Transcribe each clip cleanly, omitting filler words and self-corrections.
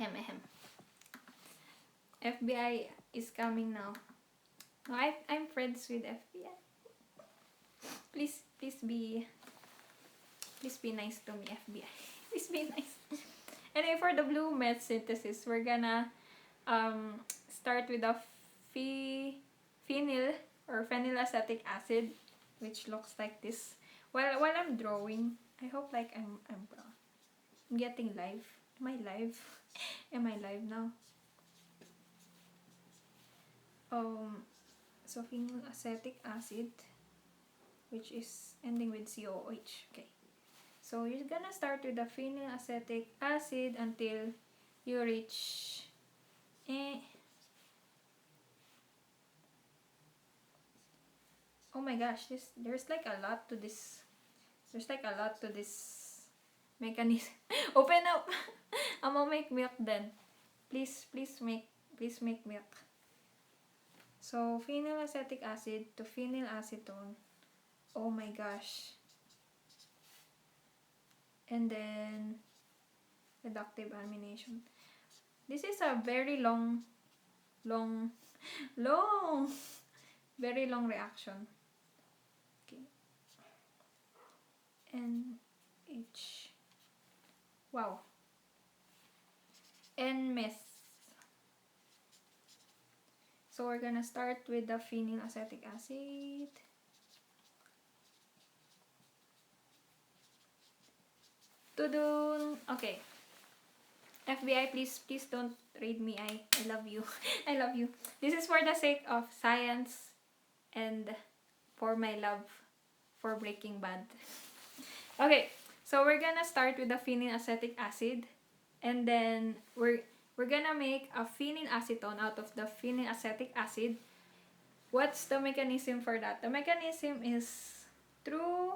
Ahem, ahem. FBI is coming now. No, I'm friends with FBI. Please be nice to me, FBI. Please be nice. Anyway, for the blue meth synthesis, we're gonna start with a phenyl or phenylacetic acid, which looks like this. While I'm drawing, I hope like I'm getting live. Am I live? Am I live now? So phenylacetic acid, which is ending with COOH. Okay. So you're gonna start with the phenylacetic acid until you reach oh my gosh, there's like a lot to this. There's like a lot to this mechanism. Open up. I'm gonna make milk then. Please make milk. So phenylacetic acid to phenylacetone. Oh my gosh. And then reductive amination. This is a very long very long reaction. Okay. NH. Wow. N-meth. So we're gonna start with the phenylacetic acid. Tudun. Okay. FBI, please don't read me. I love you. I love you. This is for the sake of science and for my love for Breaking Bad. Okay, so we're gonna start with the phenylacetic acid, and then we're gonna make a phenylacetone out of the phenylacetic acid. What's the mechanism for that? The mechanism is through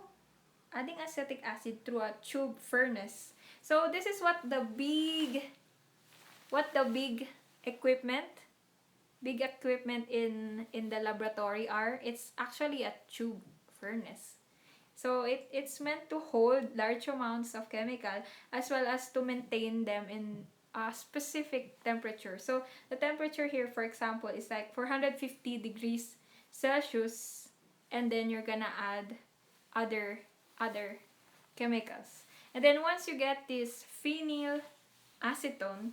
adding acetic acid through a tube furnace. So this is what the big equipment in the laboratory are. It's actually a tube furnace. So it's meant to hold large amounts of chemical as well as to maintain them in a specific temperature. So the temperature here, for example, is like 450 degrees Celsius, and then you're gonna add other chemicals. And then once you get this phenylacetone,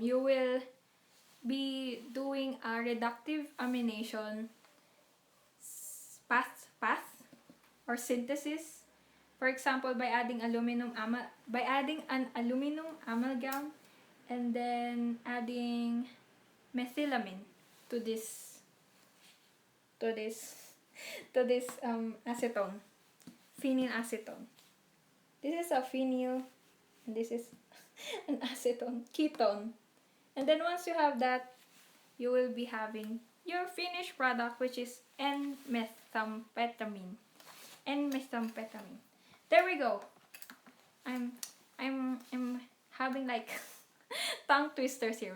you will be doing a reductive amination path or synthesis. For example, by adding an aluminum amalgam and then adding methylamine to this acetone, phenylacetone. This is a phenyl and this is an acetone ketone. And then once you have that, you will be having your finished product, which is N-methamphetamine. There we go. I'm having like tongue twisters here.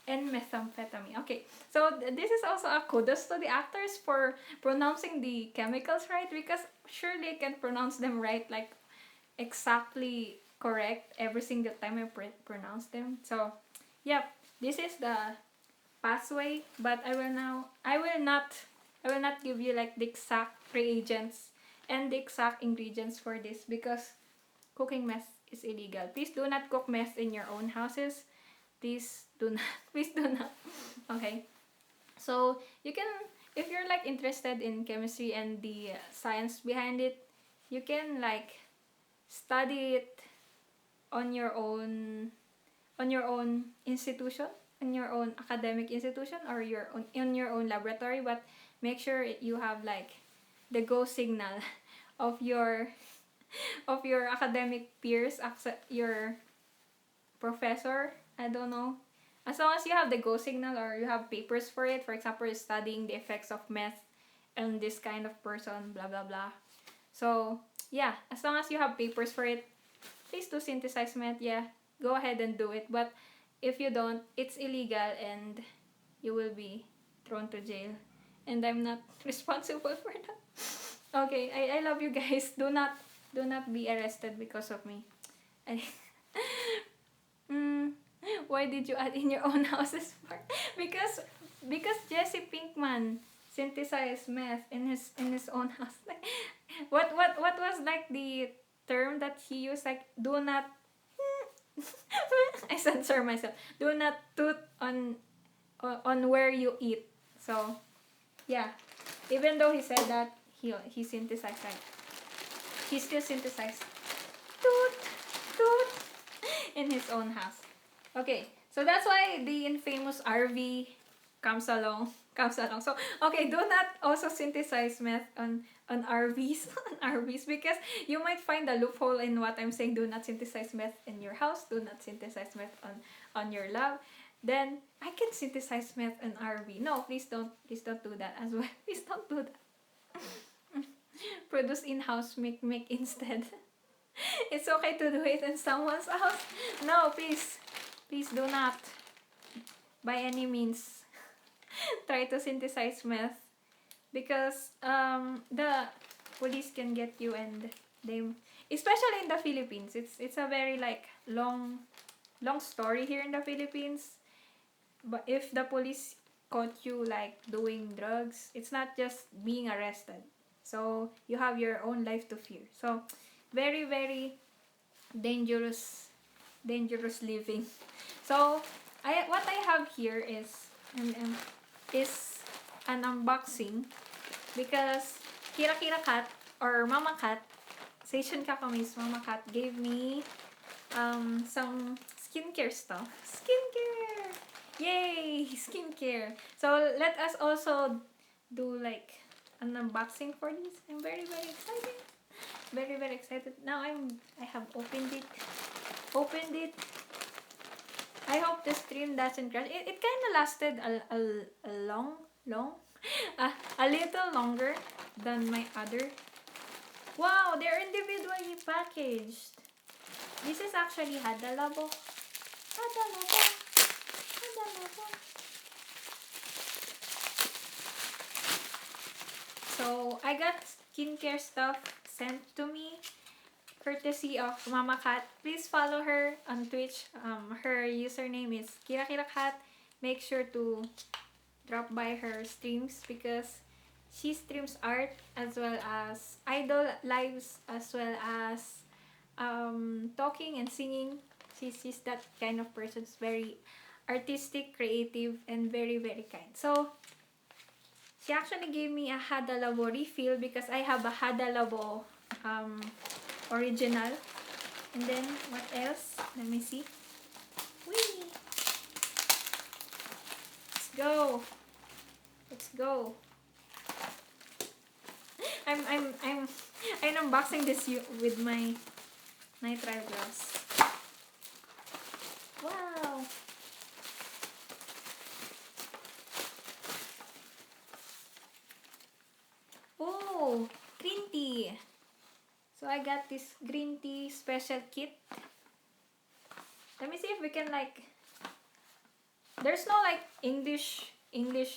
N-methamphetamine. Okay, so this is also a kudos to the actors for pronouncing the chemicals right, because sure they can pronounce them right, like exactly correct every single time I pronounce them. So, yep, this is the pathway, but I will not give you like the exact reagents and the exact ingredients for this, because cooking meth is illegal. Please do not cook meth in your own houses. Please do not. Okay. So you can, if you're like interested in chemistry and the science behind it, you can like study it on your own institution, on your own academic institution, or in your own laboratory, but make sure you have like the go signal of your academic peers, your professor, I don't know. As long as you have the go signal or you have papers for it, for example, you're studying the effects of meth on this kind of person, blah blah blah. So yeah, as long as you have papers for it, please do synthesize meth. Yeah, go ahead and do it. But if you don't, it's illegal and you will be thrown to jail. And I'm not responsible for that. Okay, I love you guys. Do not Do not be arrested because of me. I, mm, why did you add in your own houses part? because because Jesse Pinkman synthesized meth in his own house. Like, what was like the term that he used? Like, do not. I censor myself. Do not toot on where you eat. So yeah, even though he said that, he synthesized, right. He still synthesized toot toot in his own house. Okay, so that's why the infamous RV comes along. Comes along. So okay, do not also synthesize meth on RVs on RVs, because you might find a loophole in what I'm saying. Do not synthesize meth in your house. Do not synthesize meth on your lab. Then I can synthesize meth in RV. No, please don't do that as well. Please don't do that. Produce in-house, make instead. It's okay to do it in someone's house. No, please do not, by any means, try to synthesize meth, because the police can get you, and they, especially in the Philippines, it's a very like long story here in the Philippines. But if the police caught you like doing drugs, it's not just being arrested. So you have your own life to fear. So very, very dangerous living. So what I have here is an unboxing, because Kira Kira Cat, or Mama Cat, Seishun Kakamis Mama Cat gave me some skincare stuff. Skincare! Yay! Skincare! So let us also do like an unboxing for this. I'm very, very excited. Very, very excited. Now I have opened it. I hope the stream doesn't crash. It kind of lasted a long a little longer than my other. Wow, they're individually packaged. This is actually Hadalabo. Hadalabo. Hadalabo. So I got skincare stuff sent to me courtesy of Mama Cat. Please follow her on Twitch. Her username is Kira Kira Cat. Make sure to drop by her streams, because she streams art as well as idol lives, as well as talking and singing. She's that kind of person. She's very artistic, creative, and very, very kind. So she actually gave me a Hadalabo refill, because I have a Hadalabo original. And then what else? Let me see. Whee! Let's go. I'm unboxing this with my nitrile gloves. Wow. Oh, green tea. So I got this green tea special kit. Let me see if we can like. There's no like English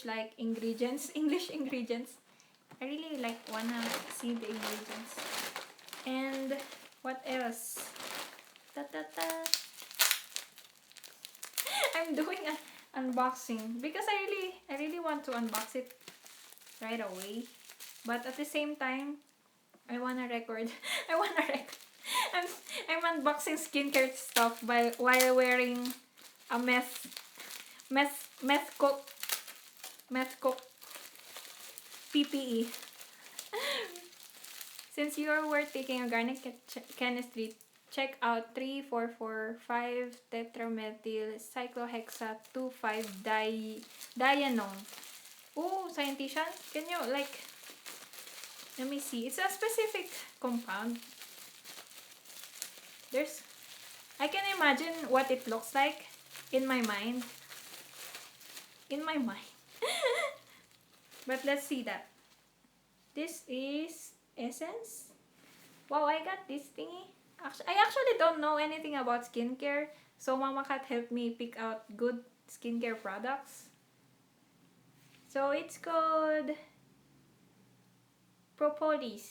like ingredients. English ingredients. I really like wanna see the ingredients. And what else? I'm doing an unboxing because I really want to unbox it right away. But at the same time, I wanna record. I'm unboxing skincare stuff while wearing a meth coat PPE. Since you were taking organic chemistry, check out 3445 tetramethyl cyclohexa 25 dianone. Oh, scientician, can you like? Let me see. It's a specific compound. I can imagine what it looks like in my mind. But let's see that. This is essence. Wow, I got this thingy. I actually don't know anything about skincare, so Mama Cat helped me pick out good skincare products. So it's called propolis.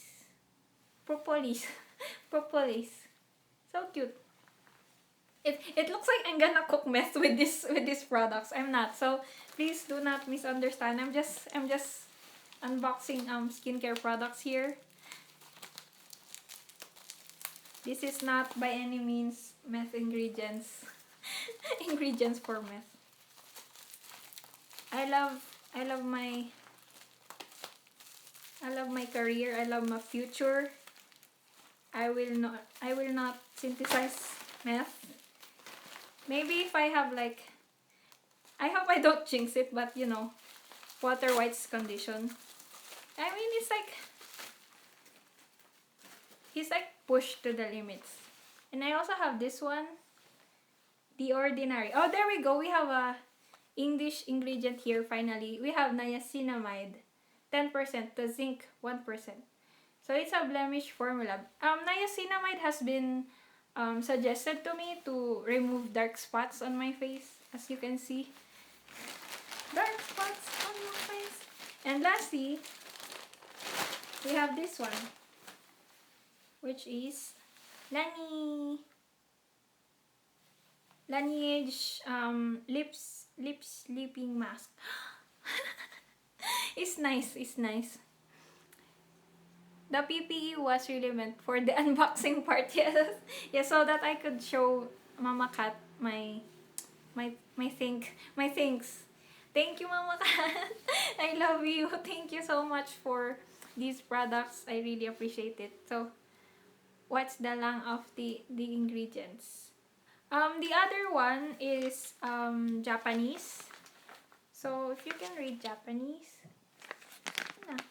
Propolis. So cute. It looks like I'm gonna cook mess with these products. I'm not. So please do not misunderstand. I'm just unboxing skincare products here. This is not by any means meth ingredients. Ingredients for meth. I love I love my I love my career. I love my future. I will not synthesize meth. Maybe if I have like, I hope I don't jinx it, but water whites condition. I mean, he's like pushed to the limits. And I also have this one, The Ordinary. Oh, there we go. We have a English ingredient here finally. We have niacinamide, 10% to zinc 1%. So it's a blemish formula. Niacinamide has been suggested to me to remove dark spots on my face, as you can see. Dark spots on my face. And lastly, we have this one, which is Laneige lip sleeping mask. It's nice. It's nice. The PPE was really meant for the unboxing part, yes. Yeah, so that I could show Mama Cat my things. Thank you, Mama Cat. I love you. Thank you so much for these products. I really appreciate it. So, what's the lang of the ingredients? The other one is Japanese. So, if you can read Japanese. Yeah.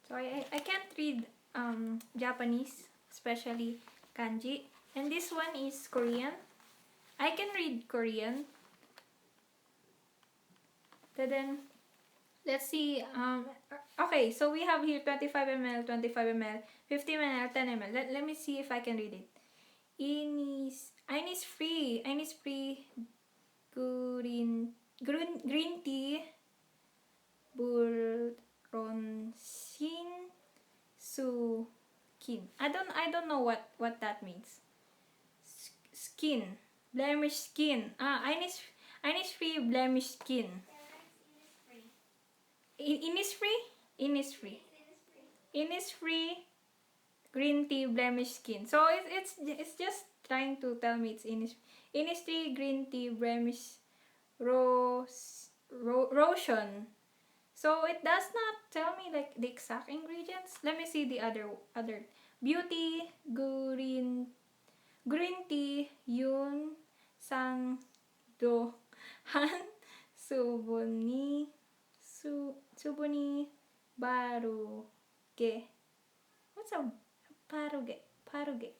So, I can't read Japanese, especially kanji. And this one is Korean. I can read Korean. Then, let's see. Okay, so we have here 25 ml, 25 ml, 50 ml, 10 ml. Let me see if I can read it. Innisfree green tea Buronsin Sukin. I don't know what that means. Skin, blemish skin. Innisfree blemish skin. Innisfree green tea blemish skin. So it's just trying to tell me it's Innisfree green tea blemish lotion. So it does not tell me like the exact ingredients. Let me see the other beauty green tea yun sang do han subuni baruge. What's a paruge? Paruge.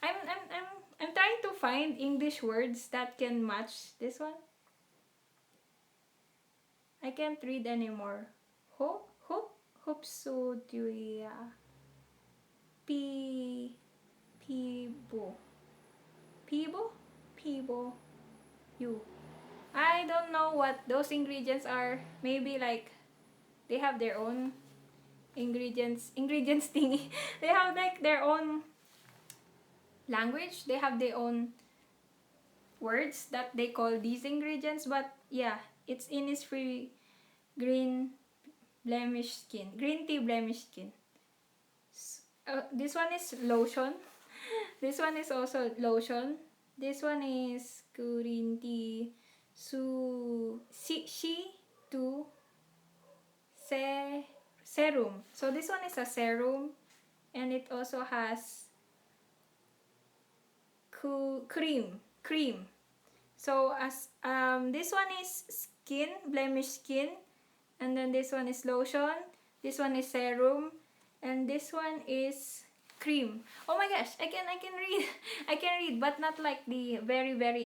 I'm trying to find English words that can match this one. I can't read anymore. Hopsuduya. Pibo. You. I don't know what those ingredients are. Maybe like they have their own ingredients thingy. They have like their own language. They have their own words that they call these ingredients. But yeah, it's Innisfree green tea blemish skin. This one is lotion. This one is also lotion. This one is green tea serum. So this one is a serum, and it also has cream. So as this one is skin, blemish skin, and then this one is lotion, this one is serum, and this one is cream. Oh my gosh, I can read. I can read, but not like the very